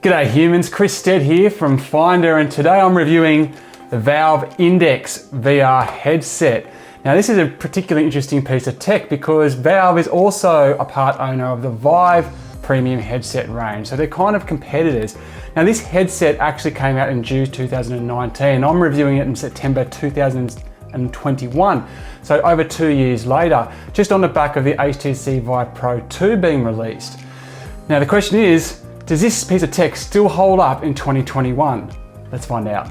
G'day humans, Chris Stead here from Finder, and today I'm reviewing the Valve Index VR headset. Now this is a particularly interesting piece of tech because Valve is also a part owner of the Vive premium headset range, so they're kind of competitors. Now this headset actually came out in June 2019. I'm reviewing it in September 2021, so over 2 years later, just on the back of the HTC Vive Pro 2 being released. Now the question is, does this piece of tech still hold up in 2021? Let's find out.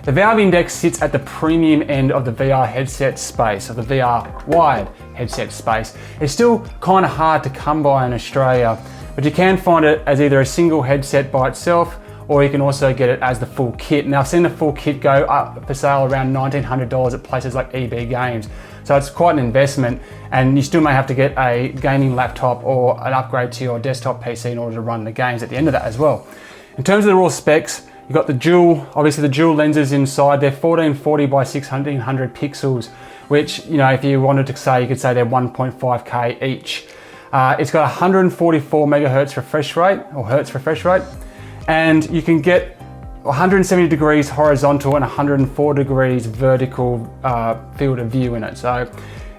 The Valve Index sits at the premium end of the VR headset space, or the VR wired headset space. It's still kind of hard to come by in Australia, but you can find it as either a single headset by itself, or you can also get it as the full kit. Now I've seen the full kit go up for sale around $1,900 at places like EB Games. So it's quite an investment, and you still may have to get a gaming laptop or an upgrade to your desktop PC in order to run the games at the end of that as well. In terms of the raw specs, you've got the dual lenses inside. They're 1440 by 1600 pixels, which, you know, if you wanted to say, you could say they're 1.5K each. It's got 144 megahertz refresh rate, or hertz refresh rate, and you can get 170 degrees horizontal and 104 degrees vertical field of view in it. So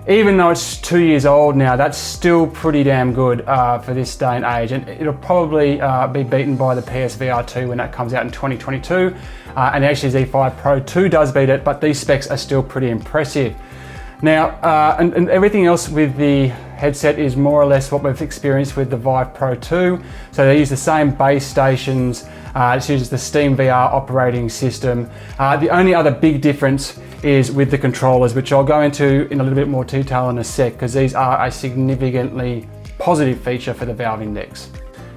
even though it's 2 years old now, that's still pretty damn good for this day and age. And it'll probably be beaten by the PSVR 2 when that comes out in 2022. And the HTC Vive Pro 2 does beat it, but these specs are still pretty impressive. Now, and everything else with the headset is more or less what we've experienced with the Vive Pro 2. So they use the same base stations. It uses the Steam VR operating system. The only other big difference is with the controllers, which I'll go into in a little bit more detail in a sec, because these are a significantly positive feature for the Valve Index.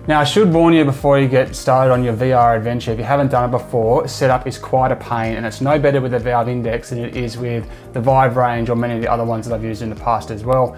Now I should warn you before you get started on your VR adventure, if you haven't done it before, setup is quite a pain, and it's no better with the Valve Index than it is with the Vive range or many of the other ones that I've used in the past as well.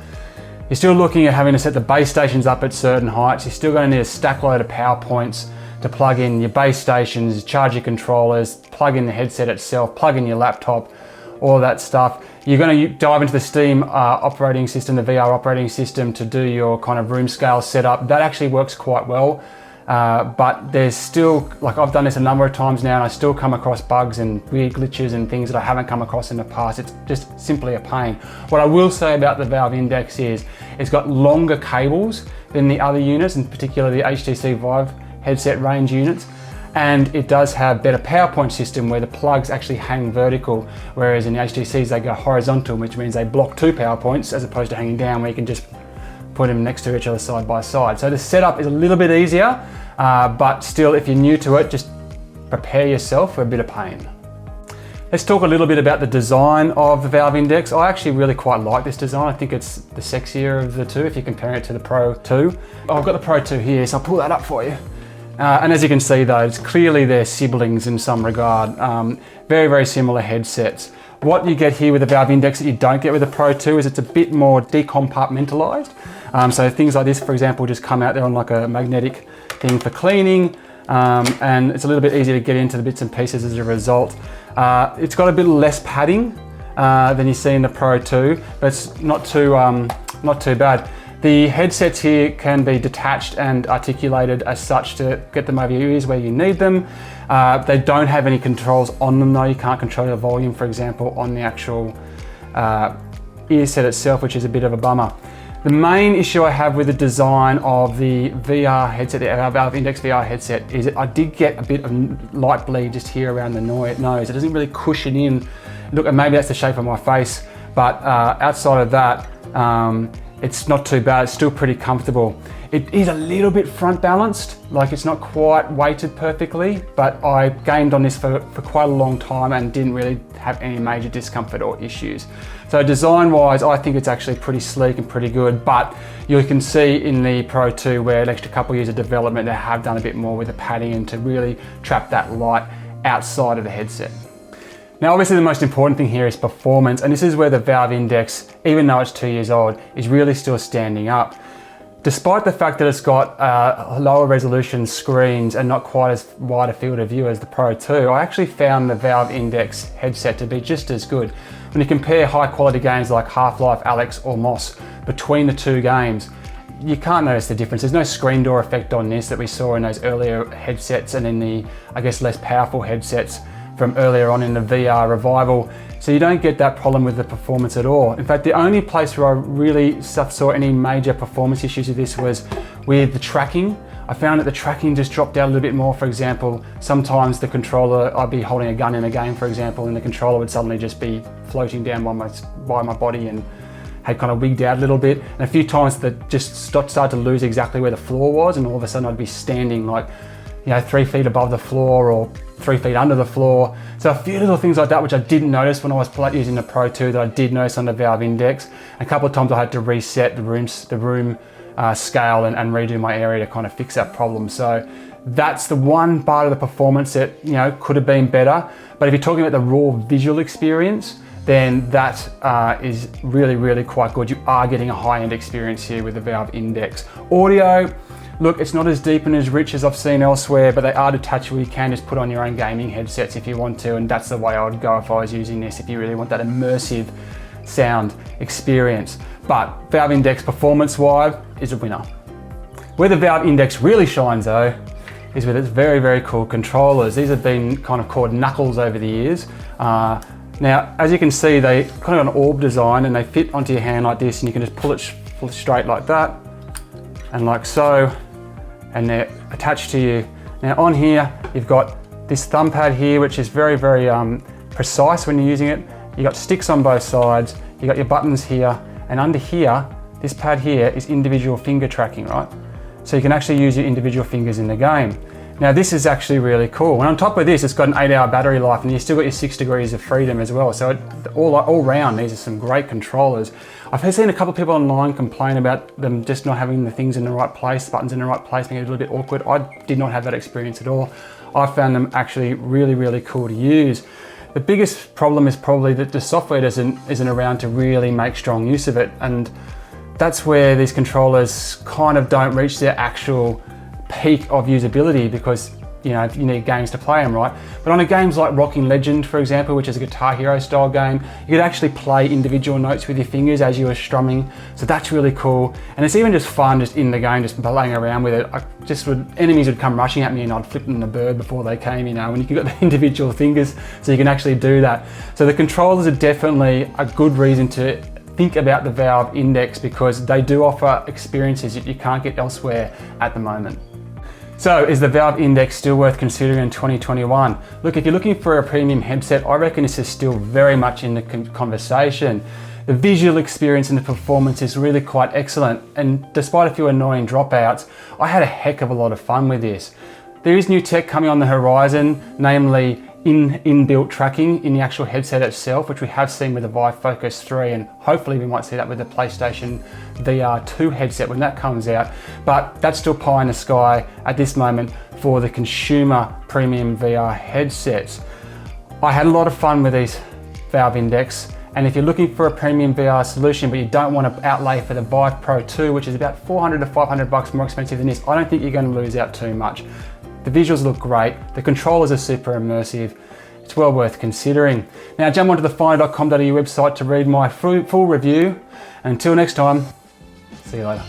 You're still looking at having to set the base stations up at certain heights. You're still going to need a stack load of power points to plug in your base stations, charge your controllers, plug in the headset itself, plug in your laptop, all of that stuff. You're going to dive into the Steam operating system, the VR operating system, to do your kind of room scale setup. That actually works quite well, but there's still, like I've done this a number of times now, and I still come across bugs and weird glitches and things that I haven't come across in the past. It's just simply a pain. What I will say about the Valve Index is it's got longer cables than the other units, in particular the HTC Vive headset range units, and it does have better power point system where the plugs actually hang vertical, whereas in the HTCs they go horizontal, which means they block two power points as opposed to hanging down where you can just put them next to each other side by side. So the setup is a little bit easier, but still, if you're new to it, just prepare yourself for a bit of pain. Let's talk a little bit about the design of the Valve Index. I actually really quite like this design. I think it's the sexier of the two if you're comparing it to the Pro 2. I've got the Pro 2 here, so I'll pull that up for you. And as you can see though, it's clearly they're siblings in some regard. Very, very similar headsets. What you get here with the Valve Index that you don't get with the Pro 2 is it's a bit more decompartmentalized. So things like this, for example, just come out there on like a magnetic thing for cleaning. And it's a little bit easier to get into the bits and pieces as a result. It's got a bit less padding than you see in the Pro 2, but it's not too bad. The headsets here can be detached and articulated as such to get them over your ears where you need them. They don't have any controls on them though. You can't control the volume, for example, on the actual ear set itself, which is a bit of a bummer. The main issue I have with the design of the VR headset, the Valve Index VR headset, is that I did get a bit of light bleed just here around the nose. It doesn't really cushion in. Look, and maybe that's the shape of my face, but outside of that, it's not too bad. It's still pretty comfortable. It is a little bit front balanced, like it's not quite weighted perfectly, but I gamed on this for quite a long time and didn't really have any major discomfort or issues. So design wise, I think it's actually pretty sleek and pretty good, but you can see in the Pro 2 where an extra couple of years of development, they have done a bit more with the padding and to really trap that light outside of the headset. Now obviously the most important thing here is performance, and this is where the Valve Index, even though it's 2 years old, is really still standing up. Despite the fact that it's got lower resolution screens and not quite as wide a field of view as the Pro 2, I actually found the Valve Index headset to be just as good. When you compare high quality games like Half-Life, Alex or Moss between the two games, you can't notice the difference. There's no screen door effect on this that we saw in those earlier headsets and in the, I guess, less powerful headsets from earlier on in the VR revival. So you don't get that problem with the performance at all. In fact, the only place where I really saw any major performance issues with this was with the tracking. I found that the tracking just dropped out a little bit more. For example, sometimes the controller, I'd be holding a gun in a game, for example, and the controller would suddenly just be floating down by my body and had kind of wigged out a little bit. And a few times that just started to lose exactly where the floor was, and all of a sudden I'd be standing like, 3 feet above the floor or 3 feet under the floor. So a few little things like that, which I didn't notice when I was using the Pro 2, that I did notice on the Valve Index. A couple of times I had to reset the room scale and redo my area to kind of fix that problem. So that's the one part of the performance that could have been better. But if you're talking about the raw visual experience, then that is really, really quite good. You are getting a high-end experience here with the Valve Index. Audio, look, it's not as deep and as rich as I've seen elsewhere, but they are detachable. You can just put on your own gaming headsets if you want to, and that's the way I would go if I was using this, if you really want that immersive sound experience. But Valve Index performance-wise is a winner. Where the Valve Index really shines though, is with its very, very cool controllers. These have been kind of called knuckles over the years. Now, as you can see, they kind of got an orb design and they fit onto your hand like this, and you can just pull it straight like that and like so, and they're attached to you. Now on here, you've got this thumb pad here, which is very, very precise when you're using it. You got sticks on both sides, you got your buttons here, and under here, this pad here is individual finger tracking, right? So you can actually use your individual fingers in the game. Now this is actually really cool. And on top of this, it's got an 8-hour battery life, and you still got your 6 degrees of freedom as well. So all round, these are some great controllers. I've seen a couple of people online complain about them just not having the things in the right place, buttons in the right place, making it a little bit awkward. I did not have that experience at all. I found them actually really, really cool to use. The biggest problem is probably that the software isn't around to really make strong use of it. And that's where these controllers kind of don't reach their actual peak of usability, because you need games to play them, right? But on games like Rocking Legend, for example, which is a Guitar Hero style game, you could actually play individual notes with your fingers as you were strumming. So that's really cool. And it's even just fun just in the game, just playing around with it. Enemies would come rushing at me and I'd flip them the bird before they came, when you've got the individual fingers, so you can actually do that. So the controllers are definitely a good reason to think about the Valve Index, because they do offer experiences that you can't get elsewhere at the moment. So is the Valve Index still worth considering in 2021? Look, if you're looking for a premium headset, I reckon this is still very much in the conversation. The visual experience and the performance is really quite excellent, and despite a few annoying dropouts, I had a heck of a lot of fun with this. There is new tech coming on the horizon, namely inbuilt tracking in the actual headset itself, which we have seen with the Vive Focus 3, and hopefully we might see that with the PlayStation VR 2 headset when that comes out. But that's still pie in the sky at this moment for the consumer premium VR headsets. I had a lot of fun with these Valve Index, and if you're looking for a premium VR solution but you don't want to outlay for the Vive Pro 2, which is about $400 to $500 more expensive than this, I don't think you're going to lose out too much. The visuals look great, the controllers are super immersive, it's well worth considering. Now jump onto the finder.com.au website to read my full review, and until next time, see you later.